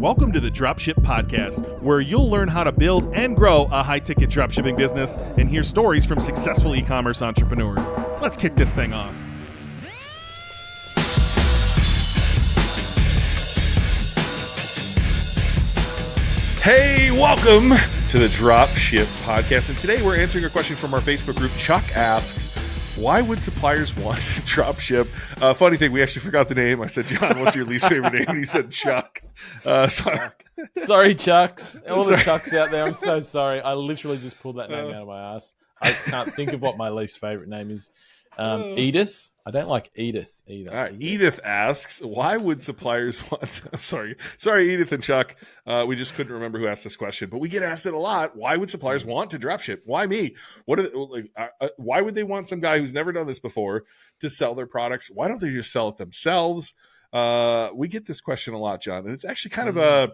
Welcome to the Dropship Podcast, where you'll learn how to build and grow a high-ticket dropshipping business and hear stories from successful e-commerce entrepreneurs. Let's kick this thing off. Hey, welcome to the Dropship Podcast. And today we're answering a question from our Facebook group. Chuck asks, why would suppliers want to dropship? Funny thing, we actually forgot the name. I said, John, what's your least favorite name? And he said, Chuck. Sorry, Chucks. All the Chucks out there, I'm so sorry. I literally just pulled that name out of my ass. I can't think of what my least favorite name is. Edith. I don't like Edith either. All right. Edith asks, why would suppliers want... I'm sorry, Edith and Chuck. We just couldn't remember who asked this question, but we get asked it a lot. Why would suppliers want to dropship? Why me? Why would they want some guy who's never done this before to sell their products? Why don't they just sell it themselves? We get this question a lot, John, and it's actually kind of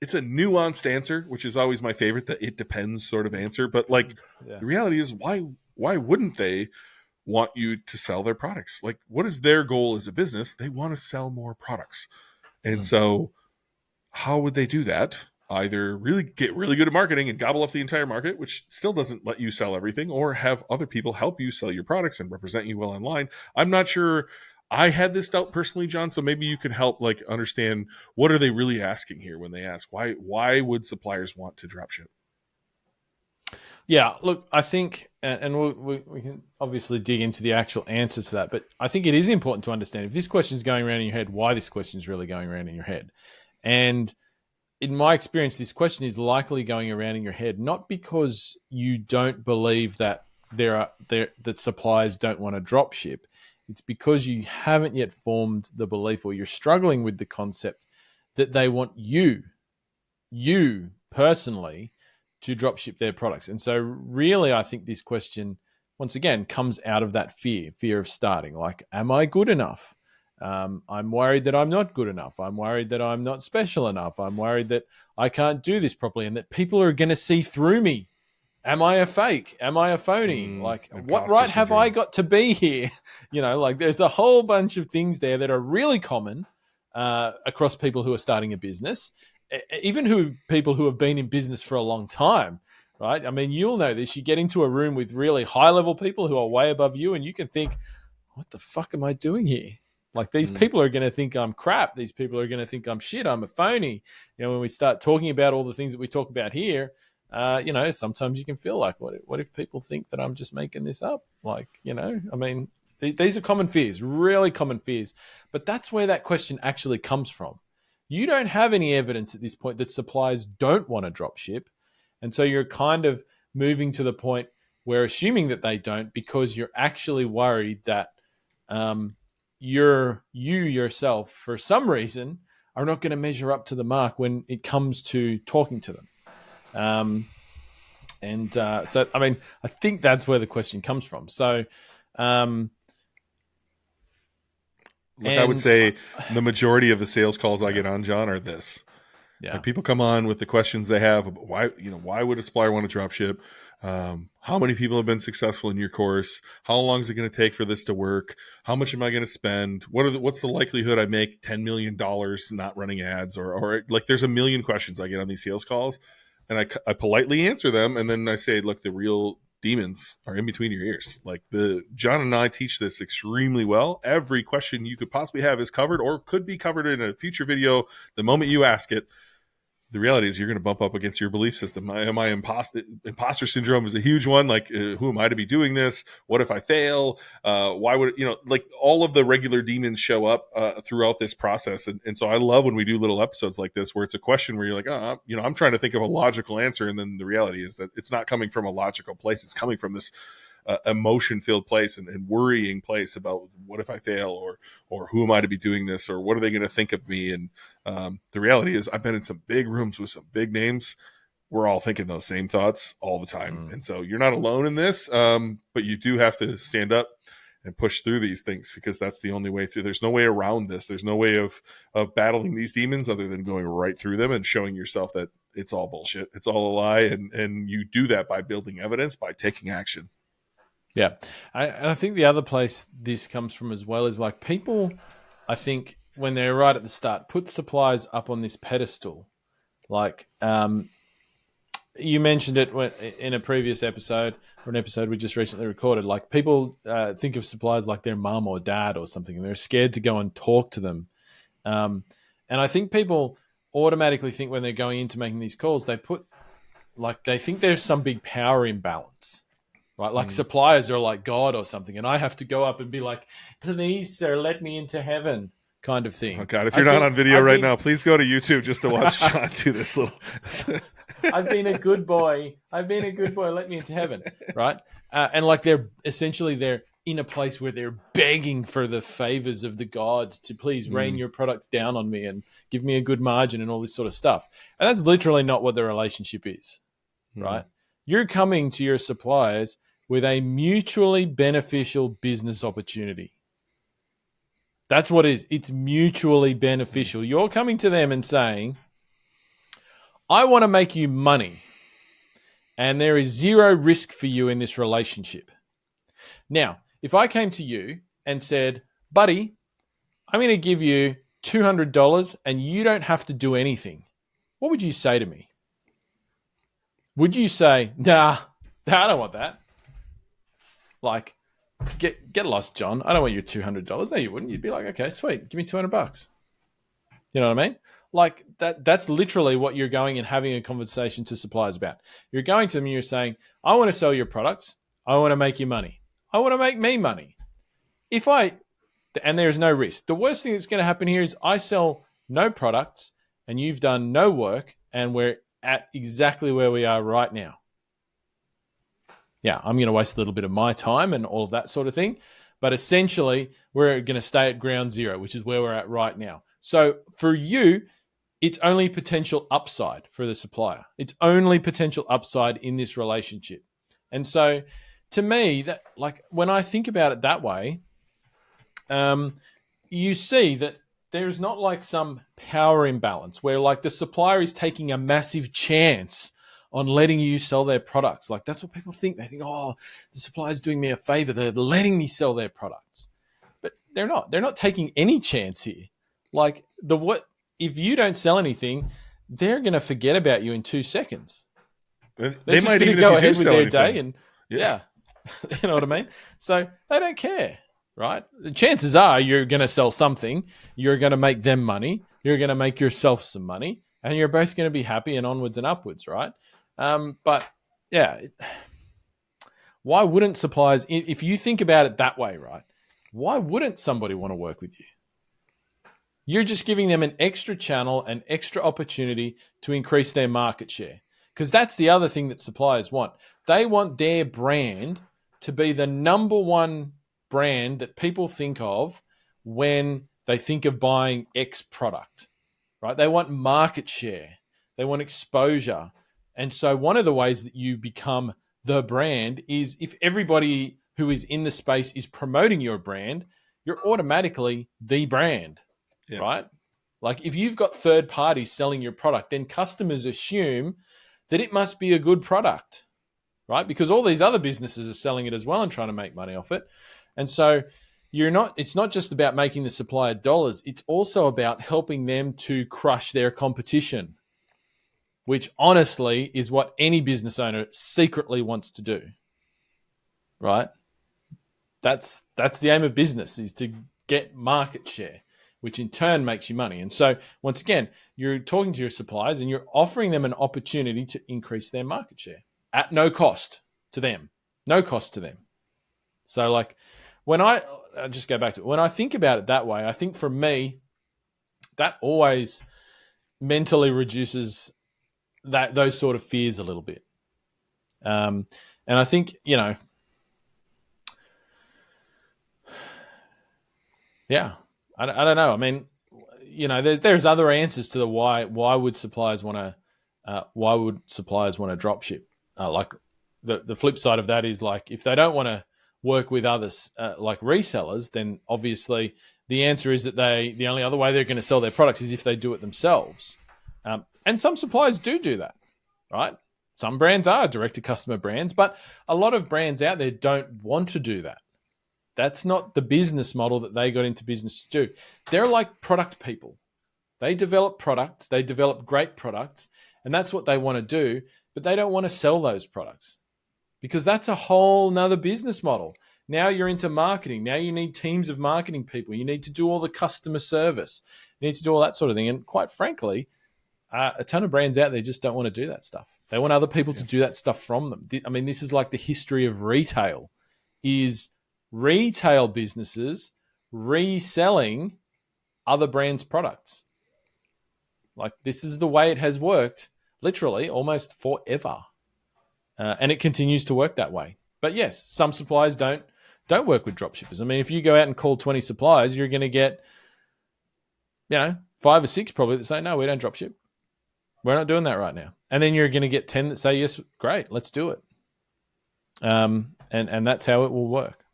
it's a nuanced answer, which is always my favorite, the it depends sort of answer. But the reality is, why wouldn't they want you to sell their products? Like, what is their goal as a business? They want to sell more products. And so how would they do that? Either really get really good at marketing and gobble up the entire market, which still doesn't let you sell everything, or have other people help you sell your products and represent you well online. I'm not sure. I had this doubt personally, John, so maybe you can help understand, what are they really asking here when they ask why would suppliers want to dropship? Yeah, look, I think, and we can obviously dig into the actual answer to that, but I think it is important to understand, if this question is going around in your head, why this question is really going around in your head. And in my experience, this question is likely going around in your head, not because you don't believe that that suppliers don't want to drop ship. It's because you haven't yet formed the belief, or you're struggling with the concept that they want you personally to drop ship their products. And so really, I think this question, once again, comes out of that fear of starting. Like, am I good enough? I'm worried that I'm not good enough. I'm worried that I'm not special enough. I'm worried that I can't do this properly and that people are going to see through me. Am I a fake? Am I a phony? What right have I got to be here? There's a whole bunch of things there that are really common across people who are starting a business. Even people who have been in business for a long time, right? I mean, you'll know this. You get into a room with really high-level people who are way above you, and you can think, what the fuck am I doing here? These people are going to think I'm crap. These people are going to think I'm shit. I'm a phony. When we start talking about all the things that we talk about here, sometimes you can feel like, what if people think that I'm just making this up? These are common fears, really common fears. But that's where that question actually comes from. You don't have any evidence at this point that suppliers don't want to drop ship. And so you're kind of moving to the point where assuming that they don't, because you're actually worried that you yourself, for some reason, are not going to measure up to the mark when it comes to talking to them. I think that's where the question comes from. So, I would say the majority of the sales calls I get on, John, are this. Yeah. People come on with the questions they have about why would a supplier want to drop ship? How many people have been successful in your course? How long is it going to take for this to work? How much am I going to spend? What's the likelihood I make $10 million not running ads? Or there's a million questions I get on these sales calls, and I politely answer them. And then I say, look, the real demons are in between your ears. John and I teach this extremely well. Every question you could possibly have is covered, or could be covered in a future video the moment you ask it. The reality is, you're going to bump up against your belief system. Imposter syndrome is a huge one. Who am I to be doing this? What if I fail? Why would all of the regular demons show up throughout this process? And so I love when we do little episodes like this, where it's a question where you're like, I'm trying to think of a logical answer. And then the reality is that it's not coming from a logical place. It's coming from this emotion-filled place and worrying place about, what if I fail, or who am I to be doing this, or what are they going to think of me? And the reality is, I've been in some big rooms with some big names. We're all thinking those same thoughts all the time. And so you're not alone in this, but you do have to stand up and push through these things, because that's the only way through. There's no way around this. There's no way of battling these demons other than going right through them and showing yourself that it's all bullshit. It's all a lie. And you do that by building evidence, by taking action. Yeah. And I think the other place this comes from as well is people, I think, when they're right at the start, put suppliers up on this pedestal. Like you mentioned it in a previous episode, or an episode we just recently recorded. Like people think of suppliers like their mum or dad or something, and they're scared to go and talk to them. And I think people automatically think when they're going into making these calls, they think there's some big power imbalance, right? Like suppliers are like God or something, and I have to go up and be like, "Please, sir, let me into heaven," kind of thing. Oh God! If you're not on video right now, please go to YouTube just to watch Sean do this little. I've been a good boy. Let me into heaven, right? And like they're in a place where they're begging for the favors of the gods to please rain your products down on me and give me a good margin and all this sort of stuff. And that's literally not what the relationship is, right? You're coming to your suppliers with a mutually beneficial business opportunity. That's what it is. It's mutually beneficial. You're coming to them and saying, I want to make you money, and there is zero risk for you in this relationship. Now, if I came to you and said, buddy, I'm going to give you $200 and you don't have to do anything, what would you say to me? Would you say, nah, I don't want that? Like, get lost, John. I don't want your $200. No, you wouldn't. You'd be like, okay, sweet. Give me $200. You know what I mean? Like that's literally what you're going and having a conversation to suppliers about. You're going to them and you're saying, I want to sell your products. I want to make you money. I want to make me money. And there's no risk. The worst thing that's going to happen here is I sell no products and you've done no work and we're at exactly where we are right now. Yeah, I'm going to waste a little bit of my time and all of that sort of thing. But essentially, we're going to stay at ground zero, which is where we're at right now. So for you, it's only potential upside for the supplier. It's only potential upside in this relationship. And so to me, that like when I think about it that way, you see that there's not like some power imbalance where like the supplier is taking a massive chance on letting you sell their products. Like that's what people think. They think, oh, the supplier's doing me a favor. They're letting me sell their products. But they're not. They're not taking any chance here. Like if you don't sell anything, they're going to forget about you in 2 seconds. They might even go ahead with their day and yeah. You know what I mean? So they don't care, right? The chances are you're going to sell something, you're going to make them money, you're going to make yourself some money, and you're both going to be happy and onwards and upwards, right? But yeah, why wouldn't suppliers, if you think about it that way, right? Why wouldn't somebody want to work with you? You're just giving them an extra channel, an extra opportunity to increase their market share. Because that's the other thing that suppliers want. They want their brand to be the number one brand that people think of when they think of buying X product, right? They want market share. They want exposure. And so one of the ways that you become the brand is if everybody who is in the space is promoting your brand, you're automatically the brand, right? Like if you've got third parties selling your product, then customers assume that it must be a good product, right? Because all these other businesses are selling it as well and trying to make money off it. And so it's not just about making the supplier dollars. It's also about helping them to crush their competition, which honestly is what any business owner secretly wants to do, right? That's the aim of business, is to get market share, which in turn makes you money. And so once again, you're talking to your suppliers and you're offering them an opportunity to increase their market share at no cost to them. No cost to them. So like I'll just go back to it. When I think about it that way, I think for me, that always mentally reduces those sort of fears a little bit. And I think, yeah, I don't know. I mean, there's other answers to the why would suppliers want to drop ship? Like the flip side of that is like if they don't want to work with others like resellers, then obviously the answer is that the only other way they're going to sell their products is if they do it themselves. And some suppliers do that, right? Some brands are direct to customer brands, but a lot of brands out there don't want to do that. That's not the business model that they got into business to do. They're like product people. They develop products, they develop great products, and that's what they want to do, but they don't want to sell those products because that's a whole nother business model. Now you're into marketing. Now you need teams of marketing people. You need to do all the customer service. You need to do all that sort of thing. And quite frankly, a ton of brands out there just don't want to do that stuff. They want other people to do that stuff from them. I mean, this is like the history of retail, is retail businesses reselling other brands' products. Like, this is the way it has worked, literally, almost forever. And it continues to work that way. But yes, some suppliers don't work with dropshippers. I mean, if you go out and call 20 suppliers, you're going to get, 5 or 6 probably that say, no, we don't dropship. We're not doing that right now. And then you're going to get 10 that say, yes, great, let's do it. And that's how it will work.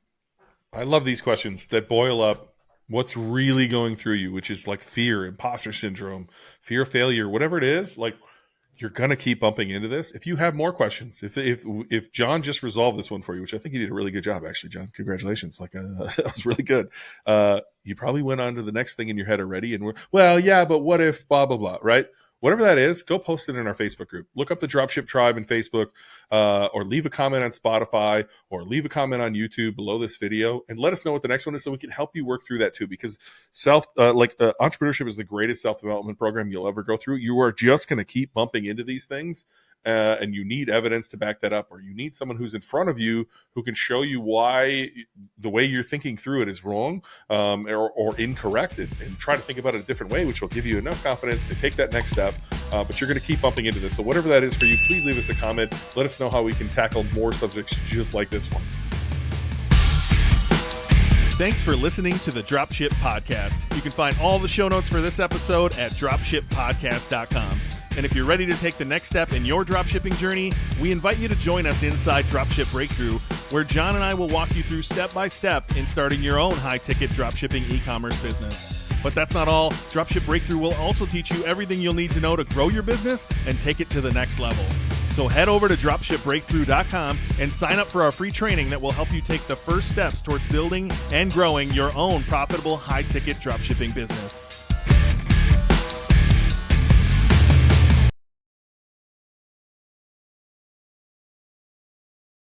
I love these questions that boil up what's really going through you, which is like fear, imposter syndrome, fear of failure, whatever it is. Like, you're going to keep bumping into this. If you have more questions, if John just resolved this one for you, which I think you did a really good job, actually, John, congratulations. Like, that was really good. You probably went on to the next thing in your head already. And but what if blah, blah, blah, right? Whatever that is, go post it in our Facebook group. Look up the Dropship Tribe in Facebook, or leave a comment on Spotify, or leave a comment on YouTube below this video, and let us know what the next one is so we can help you work through that too. Because entrepreneurship is the greatest self-development program you'll ever go through. You are just going to keep bumping into these things, and you need evidence to back that up, or you need someone who's in front of you who can show you why the way you're thinking through it is wrong, or incorrect, and try to think about it a different way, which will give you enough confidence to take that next step. But you're going to keep bumping into this. So whatever that is for you, please leave us a comment. Let us know how we can tackle more subjects just like this one. Thanks for listening to the Dropship Podcast. You can find all the show notes for this episode at dropshippodcast.com. And if you're ready to take the next step in your dropshipping journey, we invite you to join us inside Dropship Breakthru, where John and I will walk you through step by step in starting your own high-ticket dropshipping e-commerce business. But that's not all. Dropship Breakthru will also teach you everything you'll need to know to grow your business and take it to the next level. So head over to dropshipbreakthru.com and sign up for our free training that will help you take the first steps towards building and growing your own profitable high-ticket dropshipping business.